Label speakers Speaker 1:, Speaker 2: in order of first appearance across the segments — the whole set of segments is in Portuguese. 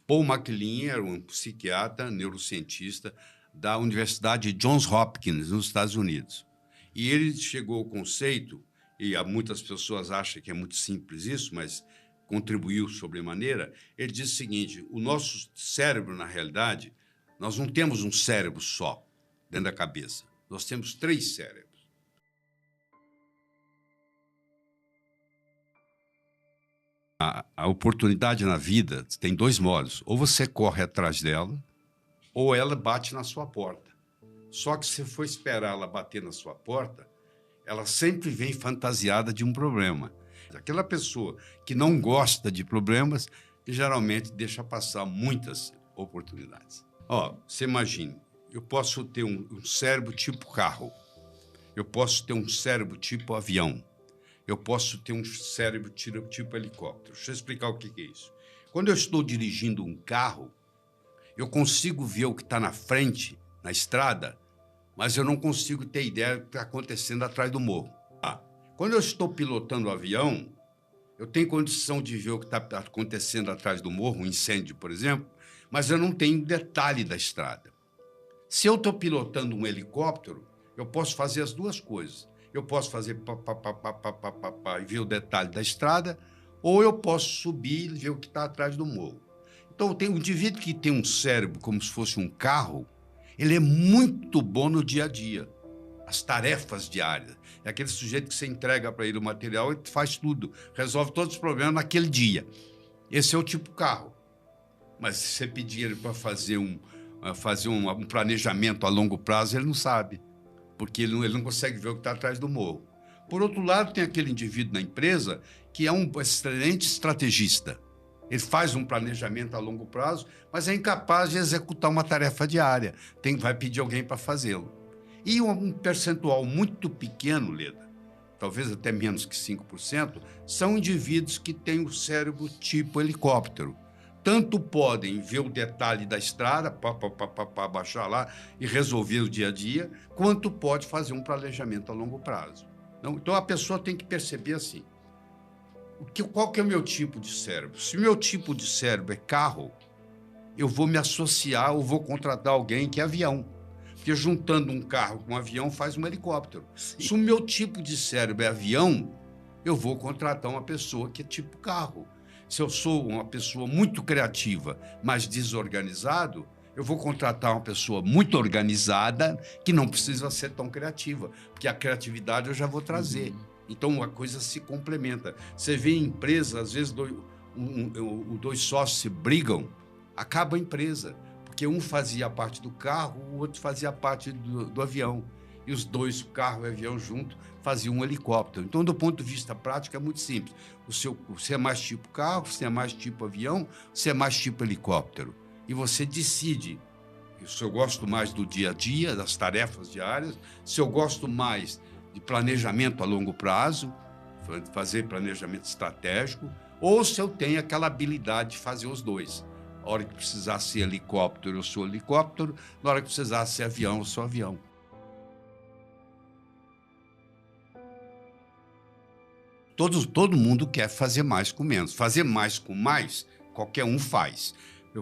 Speaker 1: Paul MacLean era um psiquiatra, neurocientista da Universidade de Johns Hopkins, nos Estados Unidos. E ele chegou ao conceito, e muitas pessoas acham que é muito simples isso, mas contribuiu sobremaneira. Ele diz o seguinte: o nosso cérebro, na realidade, nós não temos um cérebro só dentro da cabeça. Nós temos 3 cérebros. A oportunidade na vida tem 2 modos. Ou você corre atrás dela, ou ela bate na sua porta. Só que se você for esperar ela bater na sua porta, ela sempre vem fantasiada de um problema. Aquela pessoa que não gosta de problemas, geralmente deixa passar muitas oportunidades. Você imagine, eu posso ter um cérebro tipo carro, eu posso ter um cérebro tipo avião, eu posso ter um cérebro tipo helicóptero. Deixa eu explicar o que é isso. Quando eu estou dirigindo um carro, eu consigo ver o que está na frente, na estrada, mas eu não consigo ter ideia do que está acontecendo atrás do morro. Quando eu estou pilotando o avião, eu tenho condição de ver o que está acontecendo atrás do morro, um incêndio, por exemplo, mas eu não tenho detalhe da estrada. Se eu estou pilotando um helicóptero, eu posso fazer as 2 coisas. Eu posso fazer e ver o detalhe da estrada, ou eu posso subir e ver o que está atrás do morro. Então, tem um indivíduo que tem um cérebro como se fosse um carro, ele é muito bom no dia a dia, as tarefas diárias. É aquele sujeito que você entrega para ele o material e faz tudo, resolve todos os problemas naquele dia. Esse é o tipo carro. Mas se você pedir ele para fazer um planejamento a longo prazo, ele não sabe, porque ele não consegue ver o que está atrás do morro. Por outro lado, tem aquele indivíduo na empresa que é um excelente estrategista. Ele faz um planejamento a longo prazo, mas é incapaz de executar uma tarefa diária. Vai pedir alguém para fazê-lo. E um percentual muito pequeno, Leda, talvez até menos que 5%, são indivíduos que têm o cérebro tipo helicóptero. Tanto podem ver o detalhe da estrada, baixar lá e resolver o dia a dia, quanto pode fazer um planejamento a longo prazo. Então a pessoa tem que perceber assim: qual que é o meu tipo de cérebro? Se o meu tipo de cérebro é carro, eu vou me associar ou vou contratar alguém que é avião. Porque juntando um carro com um avião faz um helicóptero. Sim. Se o meu tipo de cérebro é avião, eu vou contratar uma pessoa que é tipo carro. Se eu sou uma pessoa muito criativa, mas desorganizado, eu vou contratar uma pessoa muito organizada que não precisa ser tão criativa, porque a criatividade eu já vou trazer. Então, a coisa se complementa. Você vê em empresa, às vezes, 2 sócios se brigam, acaba a empresa, porque um fazia parte do carro, o outro fazia parte do avião. E os 2, o carro e o avião junto, faziam um helicóptero. Então, do ponto de vista prático, é muito simples. Você é mais tipo carro, você é mais tipo avião, você é mais tipo helicóptero. E você decide se eu gosto mais do dia a dia, das tarefas diárias, se eu gosto mais de planejamento a longo prazo, fazer planejamento estratégico, ou se eu tenho aquela habilidade de fazer os 2. Na hora que precisar ser helicóptero, eu sou helicóptero. Na hora que precisar ser avião, eu sou avião. Todo mundo quer fazer mais com menos. Fazer mais com mais, qualquer um faz.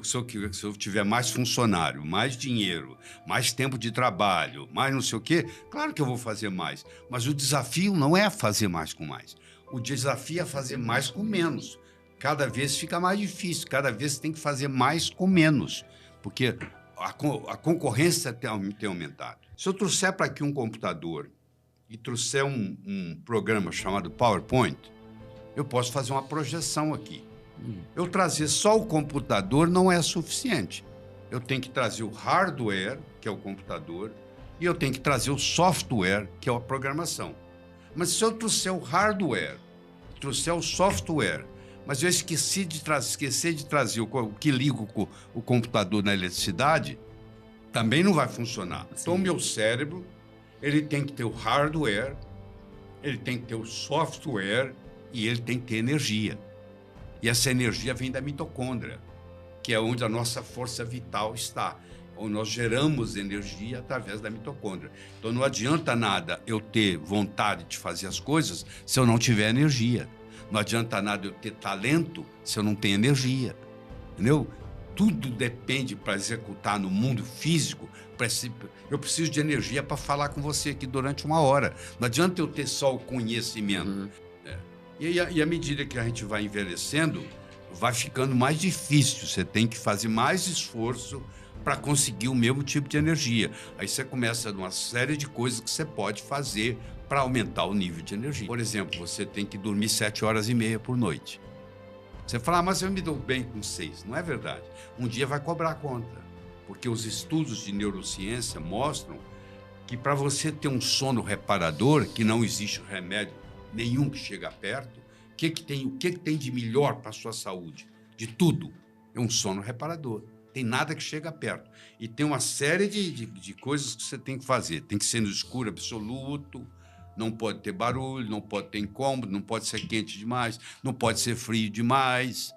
Speaker 1: Se eu tiver mais funcionário, mais dinheiro, mais tempo de trabalho, mais não sei o quê, claro que eu vou fazer mais. Mas o desafio não é fazer mais com mais. O desafio é fazer mais com menos. Cada vez fica mais difícil, cada vez você tem que fazer mais com menos, porque a concorrência tem aumentado. Se eu trouxer para aqui um computador e trouxer um programa chamado PowerPoint, eu posso fazer uma projeção aqui. Eu trazer só o computador não é suficiente. Eu tenho que trazer o hardware, que é o computador, e eu tenho que trazer o software, que é a programação. Mas se eu trouxer o hardware, trouxer o software, mas eu esquecer de trazer o que liga o computador na eletricidade, também não vai funcionar. Sim. Então, o meu cérebro, ele tem que ter o hardware, ele tem que ter o software e ele tem que ter energia. E essa energia vem da mitocôndria, que é onde a nossa força vital está. Onde nós geramos energia através da mitocôndria. Então não adianta nada eu ter vontade de fazer as coisas se eu não tiver energia. Não adianta nada eu ter talento se eu não tenho energia. Entendeu? tudo depende para executar no mundo físico. Eu preciso de energia para falar com você aqui durante 1 hora. Não adianta eu ter só o conhecimento.
Speaker 2: Uhum.
Speaker 1: E à medida que a gente vai envelhecendo, vai ficando mais difícil. Você tem que fazer mais esforço para conseguir o mesmo tipo de energia. Aí você começa uma série de coisas que você pode fazer para aumentar o nível de energia. Por exemplo, você tem que dormir 7 horas e meia por noite. Você fala, mas eu me dou bem com 6. Não é verdade. Um dia vai cobrar a conta. Porque os estudos de neurociência mostram que para você ter um sono reparador, que não existe remédio nenhum que chega perto, o que tem de melhor para a sua saúde? De tudo. É um sono reparador. Tem nada que chega perto. E tem uma série de coisas que você tem que fazer. Tem que ser no escuro absoluto, não pode ter barulho, não pode ter incômodo, não pode ser quente demais, não pode ser frio demais,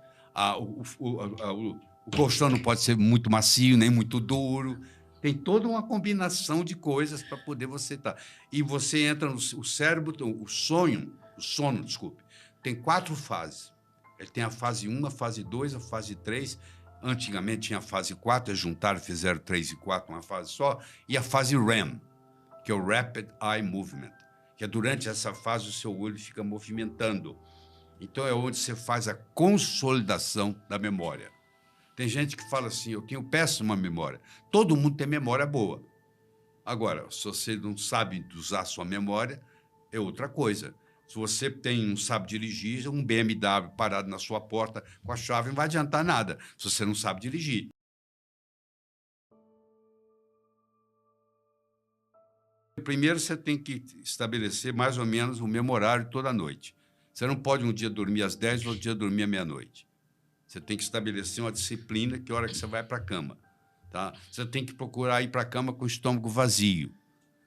Speaker 1: o colchão não pode ser muito macio, nem muito duro. Tem toda uma combinação de coisas para poder você estar. E você entra no o cérebro, o sono, desculpe, tem 4 fases. Ele tem a fase 1, a fase 2, a fase 3. Antigamente tinha a fase 4, eles juntaram, fizeram 3 e 4, uma fase só. E a fase REM, que é o Rapid Eye Movement, que é durante essa fase o seu olho fica movimentando. Então é onde você faz a consolidação da memória. Tem gente que fala assim, eu tenho péssima memória. Todo mundo tem memória boa. Agora, se você não sabe usar a sua memória, é outra coisa. Se você não sabe dirigir, um BMW parado na sua porta com a chave não vai adiantar nada, se você não sabe dirigir. Primeiro, você tem que estabelecer mais ou menos o mesmo horário toda noite. Você não pode um dia dormir às 10 e outro dia dormir à meia-noite. Você tem que estabelecer uma disciplina, que hora que você vai para a cama. Tá? Você tem que procurar ir para a cama com o estômago vazio.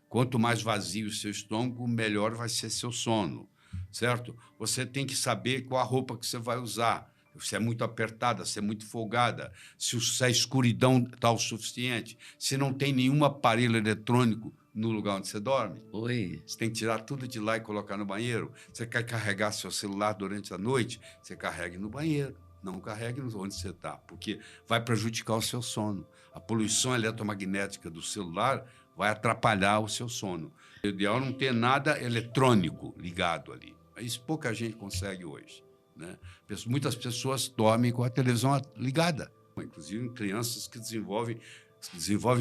Speaker 1: Quanto mais vazio o seu estômago, melhor vai ser seu sono, certo? Você tem que saber qual a roupa que você vai usar. Se é muito apertada, se é muito folgada, se a escuridão está o suficiente, se não tem nenhum aparelho eletrônico no lugar onde você dorme.
Speaker 2: Oi.
Speaker 1: Você tem que tirar tudo de lá e colocar no banheiro. Você quer carregar seu celular durante a noite, você carregue no banheiro. Não carregue onde você está, porque vai prejudicar o seu sono. A poluição eletromagnética do celular vai atrapalhar o seu sono. O ideal é não ter nada eletrônico ligado ali. Isso pouca gente consegue hoje, né? Muitas pessoas dormem com a televisão ligada, inclusive crianças que desenvolvem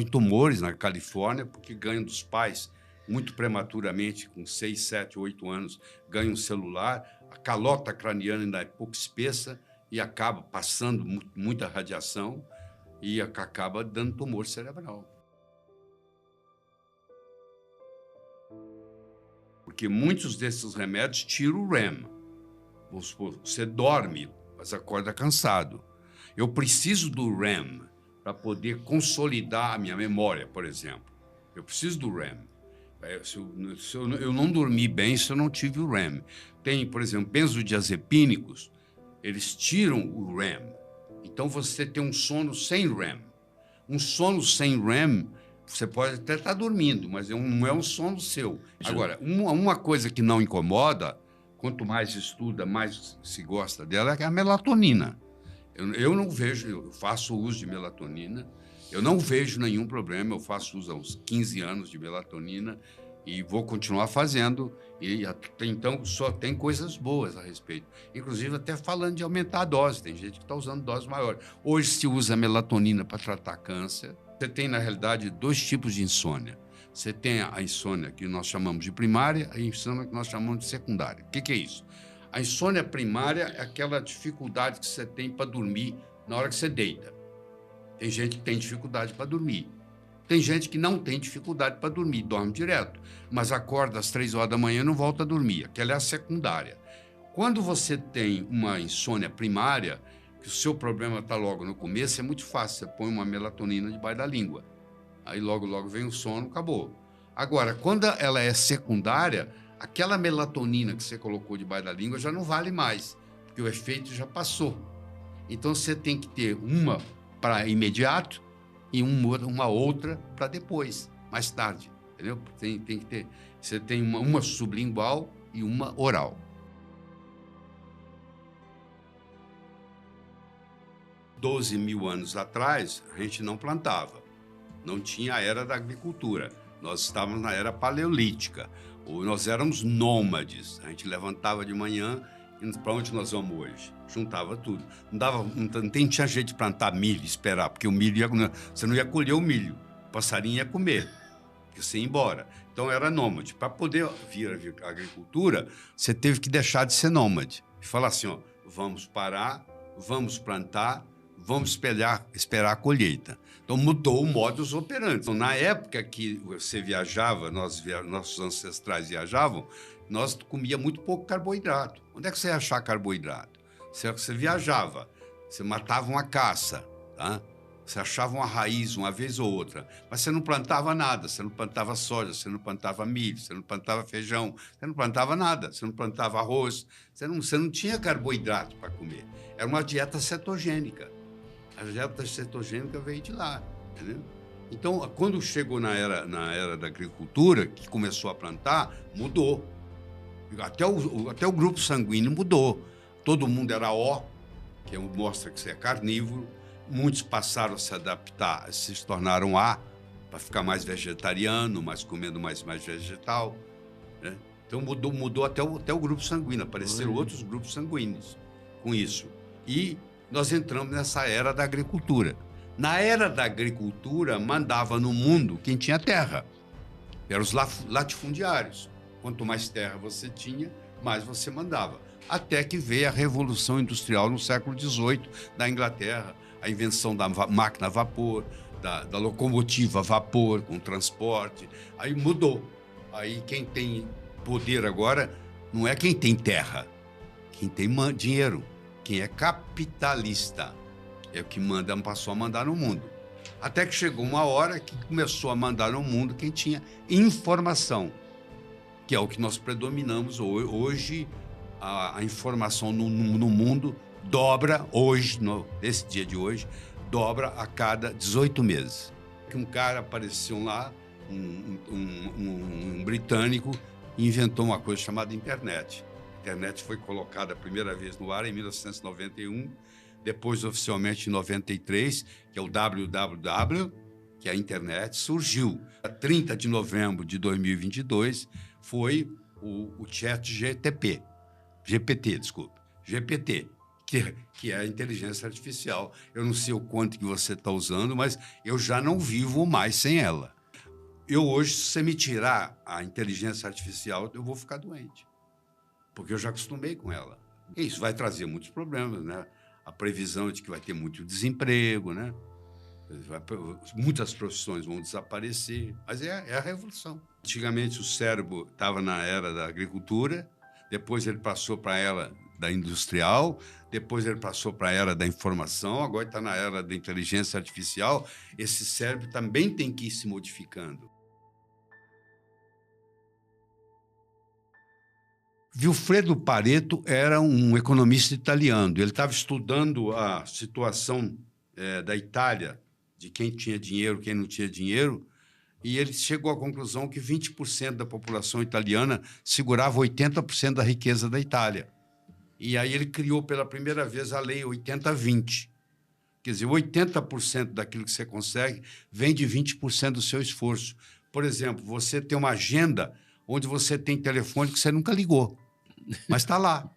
Speaker 1: tumores na Califórnia porque ganham dos pais muito prematuramente, com 6, 7, 8 anos, ganham um celular, a calota craniana ainda é pouco espessa, e acaba passando muita radiação e acaba dando tumor cerebral. Porque muitos desses remédios tiram o REM. Vamos supor, você dorme, mas acorda cansado. Eu preciso do REM para poder consolidar a minha memória, por exemplo. Eu preciso do REM. Eu não dormi bem se eu não tive o REM. Tem, por exemplo, benzodiazepínicos, eles tiram o REM. Então, você tem um sono sem REM. Um sono sem REM, você pode até estar dormindo, mas não é um sono seu. Agora, uma coisa que não incomoda, quanto mais estuda, mais se gosta dela, é a melatonina. Eu não vejo, eu faço uso de melatonina, eu não vejo nenhum problema, eu faço uso há uns 15 anos de melatonina e vou continuar fazendo. E até então só tem coisas boas a respeito. Inclusive até falando de aumentar a dose. Tem gente que está usando dose maior. Hoje se usa melatonina para tratar câncer. Você tem, na realidade, 2 tipos de insônia. Você tem a insônia que nós chamamos de primária e a insônia que nós chamamos de secundária. O que é isso? A insônia primária é aquela dificuldade que você tem para dormir na hora que você deita. Tem gente que tem dificuldade para dormir. Tem gente que não tem dificuldade para dormir, dorme direto, mas acorda às 3 horas da manhã e não volta a dormir. Aquela é a secundária. Quando você tem uma insônia primária, que o seu problema está logo no começo, é muito fácil. Você põe uma melatonina debaixo da língua. Aí logo, logo vem o sono, acabou. Agora, quando ela é secundária, aquela melatonina que você colocou debaixo da língua já não vale mais, porque o efeito já passou. Então, você tem que ter uma para imediato e uma outra para depois, mais tarde, entendeu? Tem que ter. Você tem uma sublingual e uma oral. 12 mil anos atrás, a gente não plantava. Não tinha a era da agricultura. Nós estávamos na era paleolítica. Ou nós éramos nômades. A gente levantava de manhã e para onde nós vamos hoje? Juntava tudo. Não tinha jeito de plantar milho e esperar, porque o milho você não ia colher o milho. O passarinho ia comer, porque você ia embora. Então era nômade. Para poder vir a agricultura, você teve que deixar de ser nômade. E falar assim, ó, vamos parar, vamos plantar, vamos esperar a colheita. Então mudou o modus operandi. Então, na época que você viajava, nossos ancestrais viajavam, nós comia muito pouco carboidrato. Onde é que você ia achar carboidrato? Você viajava, você matava uma caça, tá? Você achava uma raiz uma vez ou outra, mas você não plantava nada, você não plantava soja, você não plantava milho, você não plantava feijão, você não plantava nada, você não plantava arroz, você não tinha carboidrato para comer. Era uma dieta cetogênica. A dieta cetogênica veio de lá, entendeu? Então, quando chegou na era da agricultura, que começou a plantar, mudou. Até o grupo sanguíneo mudou. Todo mundo era O, que mostra que você é carnívoro. Muitos passaram a se adaptar, se tornaram A, para ficar mais vegetariano, comendo mais vegetal, né? Então mudou até o grupo sanguíneo, apareceram outros grupos sanguíneos com isso. E nós entramos nessa era da agricultura. Na era da agricultura, mandava no mundo quem tinha terra. Eram os latifundiários. Quanto mais terra você tinha, mais você mandava. Até que veio a Revolução Industrial no século XVIII, da Inglaterra, a invenção da máquina a vapor, da locomotiva a vapor, com transporte. Aí mudou. Aí quem tem poder agora não é quem tem terra, quem tem dinheiro, quem é capitalista. É o que passou a mandar no mundo. Até que chegou uma hora que começou a mandar no mundo quem tinha informação, que é o que nós predominamos hoje. A informação no mundo dobra hoje, nesse dia de hoje, dobra a cada 18 meses. Um cara apareceu lá, um britânico, e inventou uma coisa chamada internet. A internet foi colocada a primeira vez no ar em 1991, depois oficialmente em 93, que é o www, que é a internet, surgiu. A 30 de novembro de 2022 foi o chat GPT, que é a inteligência artificial. Eu não sei o quanto que você está usando, mas eu já não vivo mais sem ela. Eu hoje, se você me tirar a inteligência artificial, eu vou ficar doente, porque eu já acostumei com ela. E isso vai trazer muitos problemas, né? A previsão de que vai ter muito desemprego, né? Muitas profissões vão desaparecer, mas é a revolução. Antigamente o cérebro estava na era da agricultura, depois ele passou para a era da industrial, depois ele passou para a era da informação, agora está na era da inteligência artificial. Esse cérebro também tem que ir se modificando. Vilfredo Pareto era um economista italiano. Ele estava estudando a situação da Itália, de quem tinha dinheiro, quem não tinha dinheiro, e ele chegou à conclusão que 20% da população italiana segurava 80% da riqueza da Itália. E aí ele criou pela primeira vez a lei 80-20. Quer dizer, 80% daquilo que você consegue vem de 20% do seu esforço. Por exemplo, você tem uma agenda onde você tem telefone que você nunca ligou, mas está lá.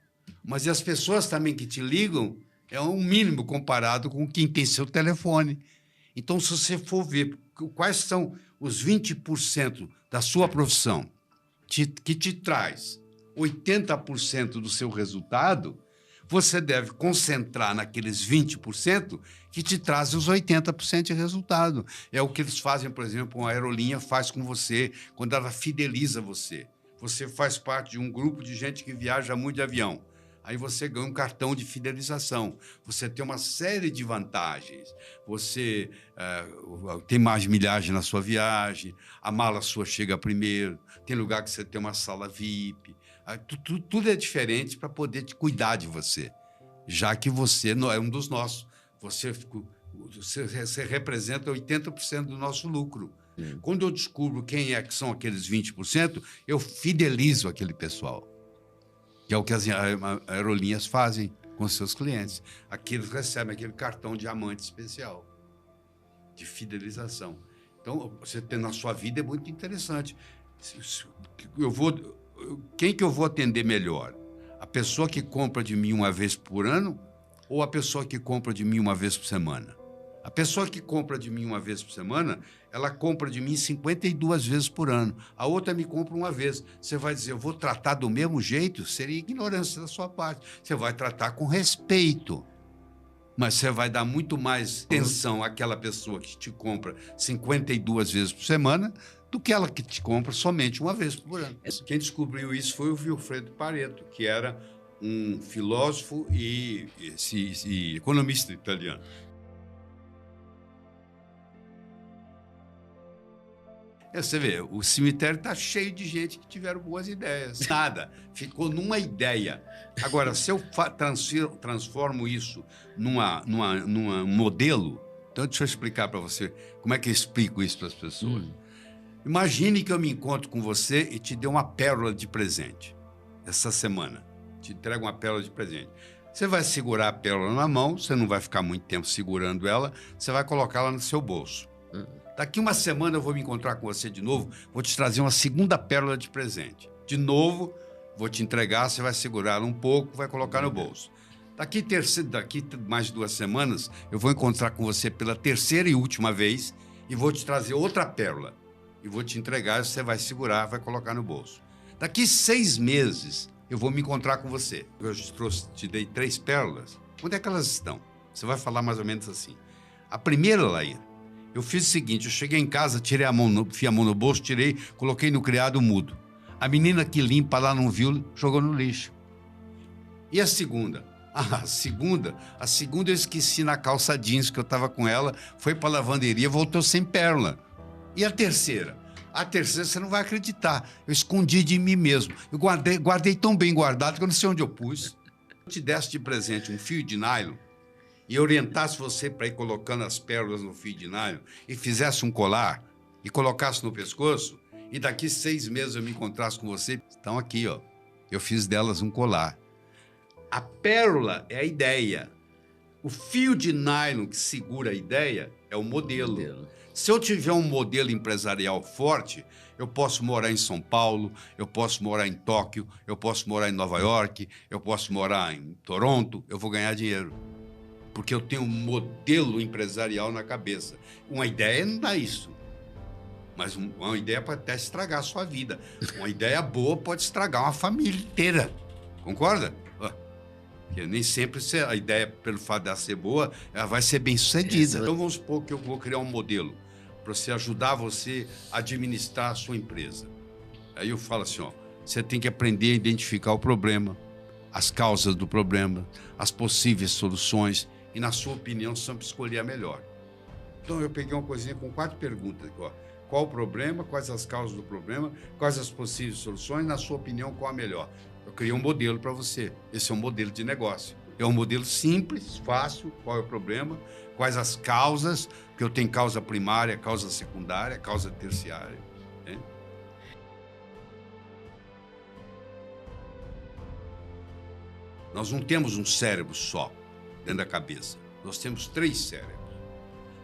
Speaker 1: Mas e as pessoas também que te ligam é um mínimo comparado com quem tem seu telefone. Então, se você for ver quais são os 20% da sua profissão que te traz 80% do seu resultado, você deve concentrar naqueles 20% que te trazem os 80% de resultado. É o que eles fazem, por exemplo, uma aerolinha faz com você quando ela fideliza você. Você faz parte de um grupo de gente que viaja muito de avião. Aí você ganha um cartão de fidelização. Você tem uma série de vantagens. Você tem mais milhagem na sua viagem, a mala sua chega primeiro, tem lugar que você tem uma sala VIP. Tudo é diferente para poder te cuidar de você, já que você não é um dos nossos. Você representa 80% do nosso lucro. Quando eu descubro quem é que são aqueles 20%, eu fidelizo aquele pessoal, que é o que as aerolinhas fazem. com seus clientes. Aqui eles recebem aquele cartão diamante especial de fidelização. Então, você ter na sua vida é muito interessante. Quem que eu vou atender melhor? A pessoa que compra de mim uma vez por ano ou a pessoa que compra de mim uma vez por semana? A pessoa que compra de mim uma vez por semana, ela compra de mim 52 vezes por ano. A outra me compra uma vez. Você vai dizer, eu vou tratar do mesmo jeito? Seria ignorância da sua parte. Você vai tratar com respeito. Mas você vai dar muito mais atenção àquela pessoa que te compra 52 vezes por semana do que ela que te compra somente uma vez por ano. Quem descobriu isso foi o Vilfredo Pareto, que era um filósofo e economista italiano. Você vê, o cemitério está cheio de gente que tiveram boas ideias. Nada, ficou numa ideia. Agora, se eu transformo isso num modelo, então deixa eu explicar para você como é que eu explico isso para as pessoas. Imagine que eu me encontro com você e te dê uma pérola de presente essa semana. Te entrego uma pérola de presente. Você vai segurar a pérola na mão, você não vai ficar muito tempo segurando ela, você vai colocá-la no seu bolso. Daqui uma semana eu vou me encontrar com você de novo, vou te trazer uma segunda pérola de presente. De novo, vou te entregar, você vai segurar um pouco, vai colocar no bolso. Daqui mais 2 semanas, eu vou encontrar com você pela terceira e última vez e vou te trazer outra pérola. E vou te entregar, você vai segurar, vai colocar no bolso. Daqui 6 meses, eu vou me encontrar com você. Eu te dei 3 pérolas. Onde é que elas estão? Você vai falar mais ou menos assim. A primeira, Laíra, eu fiz o seguinte, eu cheguei em casa, enfiei a mão no bolso, coloquei no criado mudo. A menina que limpa lá não viu, jogou no lixo. E a segunda? A segunda eu esqueci na calça jeans que eu estava com ela, foi para a lavanderia, voltou sem pérola. E a terceira? A terceira você não vai acreditar, eu escondi de mim mesmo. Eu guardei tão bem guardado que eu não sei onde eu pus. Se eu te desse de presente um fio de nylon, e orientasse você para ir colocando as pérolas no fio de nylon e fizesse um colar e colocasse no pescoço, e daqui 6 meses eu me encontrasse com você, estão aqui, ó. Eu fiz delas um colar. A pérola é a ideia. O fio de nylon que segura a ideia é o modelo. Se eu tiver um modelo empresarial forte, eu posso morar em São Paulo, eu posso morar em Tóquio, eu posso morar em Nova York, eu posso morar em Toronto, eu vou ganhar dinheiro. Porque eu tenho um modelo empresarial na cabeça. Uma ideia não dá isso. Mas uma ideia pode até estragar a sua vida. Uma ideia boa pode estragar uma família inteira. Concorda? Porque nem sempre a ideia, pelo fato de ela ser boa, ela vai ser bem sucedida. Então vamos supor que eu vou criar um modelo para você ajudar você a administrar a sua empresa. Aí eu falo assim, ó, você tem que aprender a identificar o problema, as causas do problema, as possíveis soluções, e, na sua opinião, sempre escolher a melhor. Então, eu peguei uma coisinha com 4 perguntas aqui, ó. Qual o problema? Quais as causas do problema? Quais as possíveis soluções? Na sua opinião, qual a melhor? Eu criei um modelo para você. Esse é um modelo de negócio. É um modelo simples, fácil. Qual é o problema? Quais as causas? Porque eu tenho causa primária, causa secundária, causa terciária. Né? Nós não temos um cérebro só dentro da cabeça. Nós temos 3 cérebros.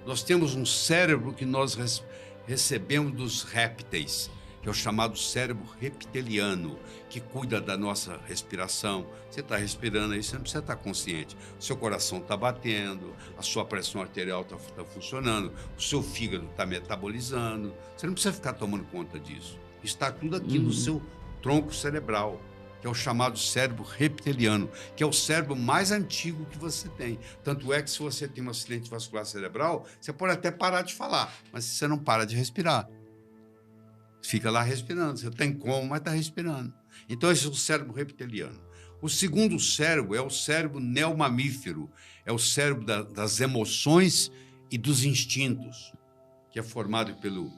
Speaker 1: Nós temos um cérebro que nós recebemos dos répteis, que é o chamado cérebro reptiliano, que cuida da nossa respiração. Você está respirando aí, você não precisa estar consciente. O seu coração está batendo, a sua pressão arterial está funcionando, o seu fígado está metabolizando. Você não precisa ficar tomando conta disso. Está tudo aqui no seu tronco cerebral, que é o chamado cérebro reptiliano, que é o cérebro mais antigo que você tem. Tanto é que se você tem um acidente vascular cerebral, você pode até parar de falar, mas você não para de respirar. Fica lá respirando, você tem como, mas está respirando. Então esse é o cérebro reptiliano. O segundo cérebro é o cérebro neomamífero, é o cérebro das emoções e dos instintos, que é formado pelo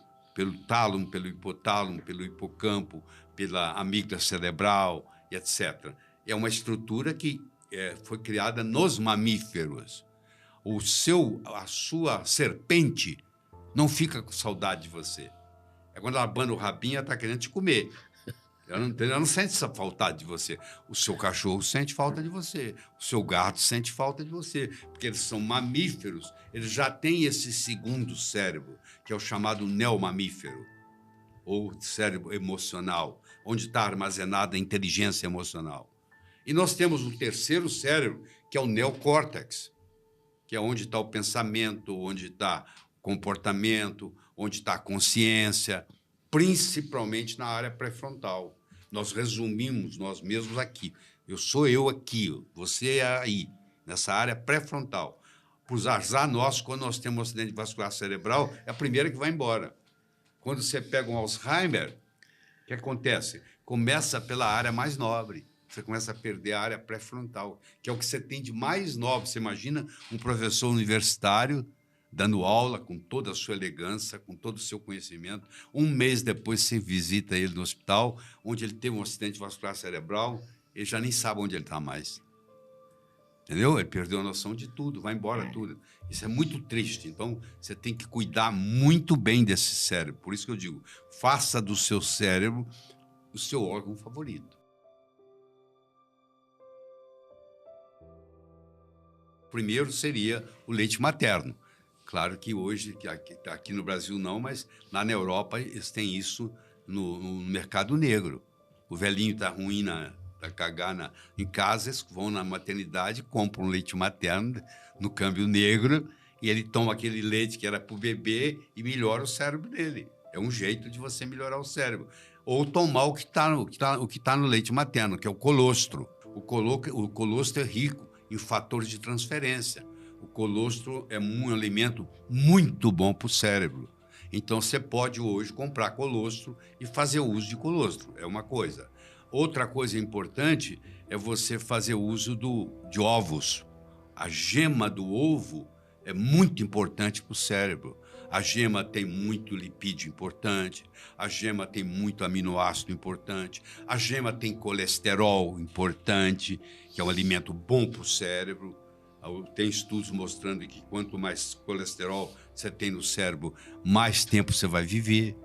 Speaker 1: tálamo, pelo hipotálamo, pelo hipocampo, pela amígdala cerebral, e etc. É uma estrutura que foi criada nos mamíferos. A sua serpente não fica com saudade de você. É quando ela abana o rabinho, ela está querendo te comer. Ela não sente essa falta de você. O seu cachorro sente falta de você. O seu gato sente falta de você. Porque eles são mamíferos, eles já têm esse segundo cérebro, que é o chamado neomamífero, ou cérebro emocional, onde está armazenada a inteligência emocional. E nós temos um terceiro cérebro, que é o neocórtex, que é onde está o pensamento, onde está o comportamento, onde está a consciência, principalmente na área pré-frontal. Nós resumimos nós mesmos aqui. Eu sou eu aqui, você é aí, nessa área pré-frontal. Por azar nosso, quando nós temos um acidente vascular cerebral, é a primeira que vai embora. Quando você pega um Alzheimer, o que acontece? Começa pela área mais nobre. Você começa a perder a área pré-frontal, que é o que você tem de mais nobre. Você imagina um professor universitário dando aula com toda a sua elegância, com todo o seu conhecimento. Um mês depois, você visita ele no hospital, onde ele teve um acidente vascular cerebral, ele já nem sabe onde ele está mais. Entendeu? Ele perdeu a noção de tudo, vai embora tudo. Isso é muito triste. Então, você tem que cuidar muito bem desse cérebro. Por isso que eu digo, faça do seu cérebro o seu órgão favorito. Primeiro seria o leite materno. Claro que hoje, aqui no Brasil não, mas lá na Europa eles têm isso no mercado negro. O velhinho está ruim para cagar em casa, eles vão na maternidade, compram leite materno no câmbio negro e ele toma aquele leite que era para o bebê e melhora o cérebro dele. É um jeito de você melhorar o cérebro. Ou tomar o que está no leite materno, que é o colostro. O colostro é rico em fatores de transferência. O colostro é um alimento muito bom para o cérebro. Então, você pode hoje comprar colostro e fazer uso de colostro. É uma coisa. Outra coisa importante é você fazer uso de ovos. A gema do ovo é muito importante para o cérebro. A gema tem muito lipídio importante, a gema tem muito aminoácido importante, a gema tem colesterol importante, que é um alimento bom para o cérebro. Tem estudos mostrando que quanto mais colesterol você tem no cérebro, mais tempo você vai viver.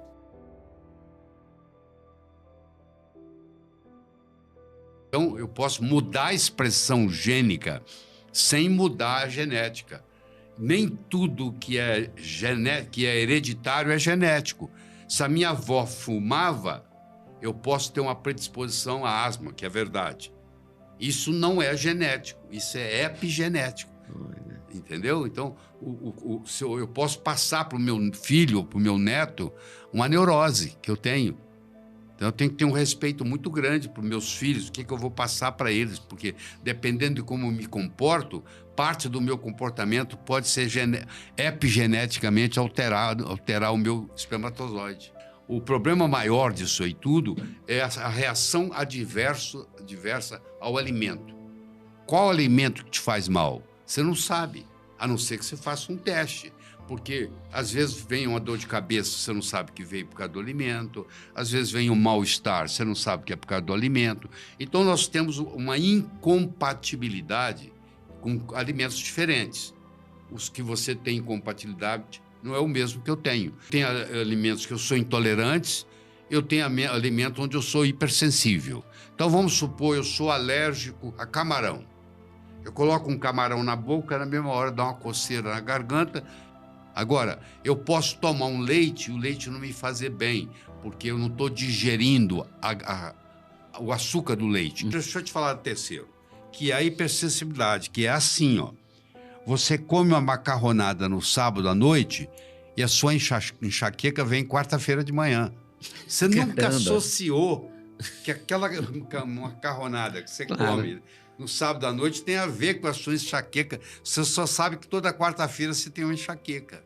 Speaker 1: Então, eu posso mudar a expressão gênica sem mudar a genética. Nem tudo que é hereditário é genético. Se a minha avó fumava, eu posso ter uma predisposição à asma, que é verdade. Isso não é genético, isso é epigenético. Entendeu? Então, eu posso passar para o meu filho ou para o meu neto uma neurose que eu tenho. Então, eu tenho que ter um respeito muito grande para os meus filhos, o que eu vou passar para eles, porque dependendo de como eu me comporto, parte do meu comportamento pode ser epigeneticamente alterar o meu espermatozoide. O problema maior disso aí tudo é a reação adversa ao alimento. Qual alimento que te faz mal? Você não sabe, a não ser que você faça um teste. Porque, às vezes, vem uma dor de cabeça, você não sabe que veio por causa do alimento. Às vezes, vem um mal-estar, você não sabe que é por causa do alimento. Então, nós temos uma incompatibilidade com alimentos diferentes. Os que você tem incompatibilidade não é o mesmo que eu tenho. Tem alimentos que eu sou intolerante, eu tenho alimentos onde eu sou hipersensível. Então, vamos supor, eu sou alérgico a camarão. Eu coloco um camarão na boca, na mesma hora dá uma coceira na garganta. Agora, eu posso tomar um leite e o leite não me fazer bem, porque eu não estou digerindo o açúcar do leite. Deixa eu te falar do terceiro, que é a hipersensibilidade, que é assim, ó. Você come uma macarronada no sábado à noite e a sua enxaqueca vem quarta-feira de manhã. Você nunca associou que aquela macarronada que você come no sábado à noite tem a ver com a sua enxaqueca. Você só sabe que toda quarta-feira você tem uma enxaqueca.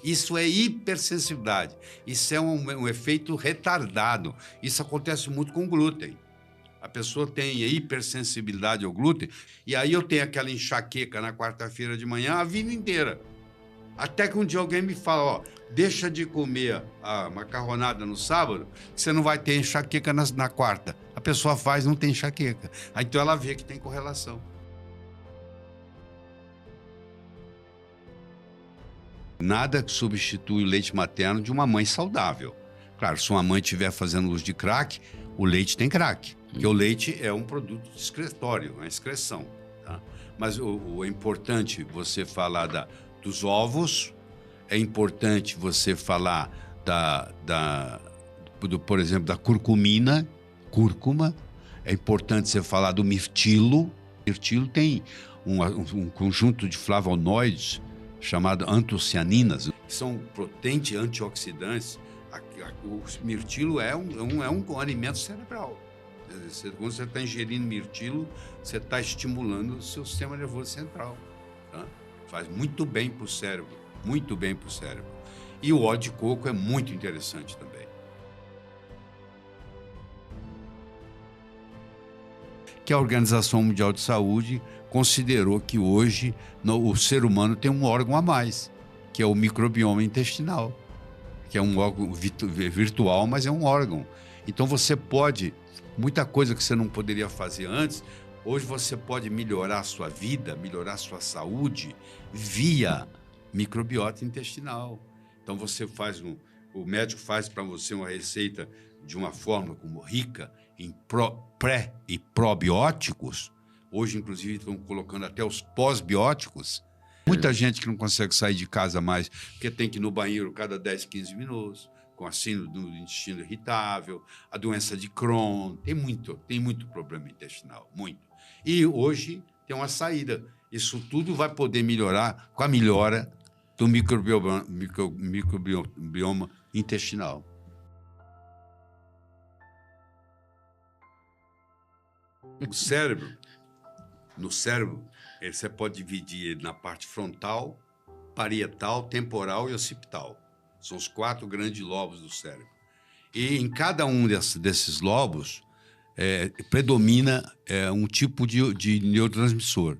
Speaker 1: Isso é hipersensibilidade. Isso é um efeito retardado. Isso acontece muito com glúten. A pessoa tem hipersensibilidade ao glúten e aí eu tenho aquela enxaqueca na quarta-feira de manhã a vida inteira. Até que um dia alguém me fala, ó, deixa de comer a macarronada no sábado, que você não vai ter enxaqueca na quarta. A pessoa faz, não tem enxaqueca. Aí então ela vê que tem correlação. Nada que substitui o leite materno de uma mãe saudável. Claro, se uma mãe estiver fazendo uso de crack, O leite tem crack, porque o leite é um produto excretório, uma excreção. Tá? Mas é importante você falar dos ovos, é importante você falar por exemplo, da cúrcuma, é importante você falar do mirtilo. Mirtilo tem um conjunto de flavonoides chamado antocianinas, que são potentes antioxidantes. O mirtilo é um alimento cerebral. Quando você está ingerindo mirtilo, você está estimulando o seu sistema nervoso central. Tá? Faz muito bem para o cérebro, muito bem para o cérebro. E o óleo de coco é muito interessante também. Que a Organização Mundial de Saúde considerou que hoje o ser humano tem um órgão a mais, que é o microbioma intestinal, que é um órgão virtual, mas é um órgão. Então você pode, muita coisa que você não poderia fazer antes, hoje você pode melhorar a sua vida, melhorar a sua saúde via microbiota intestinal. Então o médico faz para você uma receita de uma forma como rica em pré e probióticos. Hoje, inclusive, estão colocando até os pós-bióticos. Muita gente que não consegue sair de casa mais, porque tem que ir no banheiro cada 10, 15 minutos, com a síndrome do intestino irritável, a doença de Crohn, tem muito problema intestinal, muito. E hoje tem uma saída. Isso tudo vai poder melhorar com a melhora do microbioma intestinal. No cérebro, você pode dividir ele na parte frontal, parietal, temporal e occipital. São os 4 grandes lobos do cérebro. E em cada um desses lobos predomina um tipo de neurotransmissor.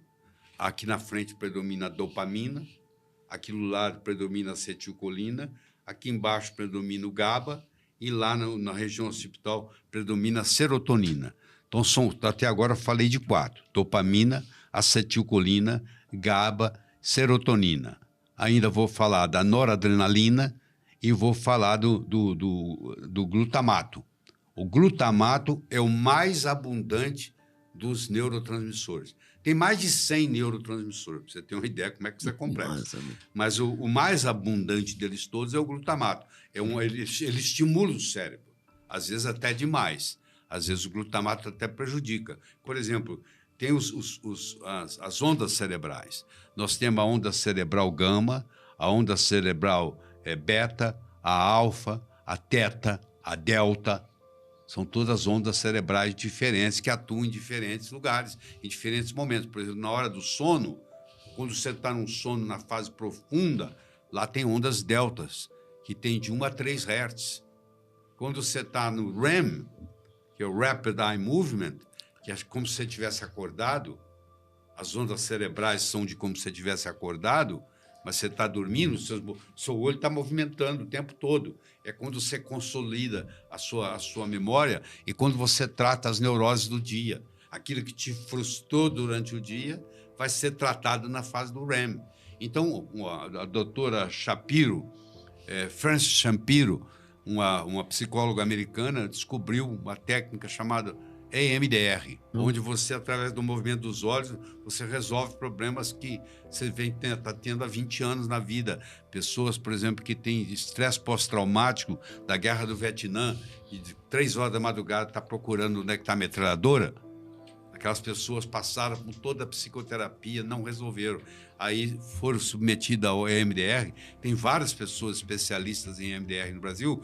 Speaker 1: Aqui na frente predomina a dopamina, aqui do lado predomina a acetilcolina, aqui embaixo predomina o GABA e lá na região occipital predomina a serotonina. Então, até agora eu falei de 4. Dopamina, acetilcolina, GABA, serotonina. Ainda vou falar da noradrenalina e vou falar do glutamato. O glutamato é o mais abundante dos neurotransmissores. Tem mais de 100 neurotransmissores, para você ter uma ideia como é que isso é complexo. Mas o mais abundante deles todos é o glutamato. Ele estimula o cérebro, às vezes até demais. Às vezes o glutamato até prejudica. Por exemplo, tem as ondas cerebrais. Nós temos a onda cerebral gama, a onda cerebral beta, a alfa, a teta, a delta. São todas ondas cerebrais diferentes que atuam em diferentes lugares, em diferentes momentos. Por exemplo, na hora do sono, quando você está num sono na fase profunda, lá tem ondas deltas, que tem de 1 a 3 Hz. Quando você está no REM, que é o Rapid Eye Movement, que é como se você tivesse acordado, as ondas cerebrais são de como se você tivesse acordado, mas você está dormindo, seu olho está movimentando o tempo todo. É quando você consolida a sua memória e quando você trata as neuroses do dia. Aquilo que te frustrou durante o dia vai ser tratado na fase do REM. Então, a doutora Shapiro, Frances Shapiro, uma psicóloga americana, descobriu uma técnica chamada EMDR, onde você, através do movimento dos olhos, você resolve problemas que você está tendo há 20 anos na vida. Pessoas, por exemplo, que têm estresse pós-traumático da Guerra do Vietnã, e de 3 horas da madrugada está procurando onde é que está a metralhadora. Aquelas pessoas passaram por toda a psicoterapia, não resolveram. Aí foram submetidas ao EMDR. Tem várias pessoas especialistas em EMDR no Brasil.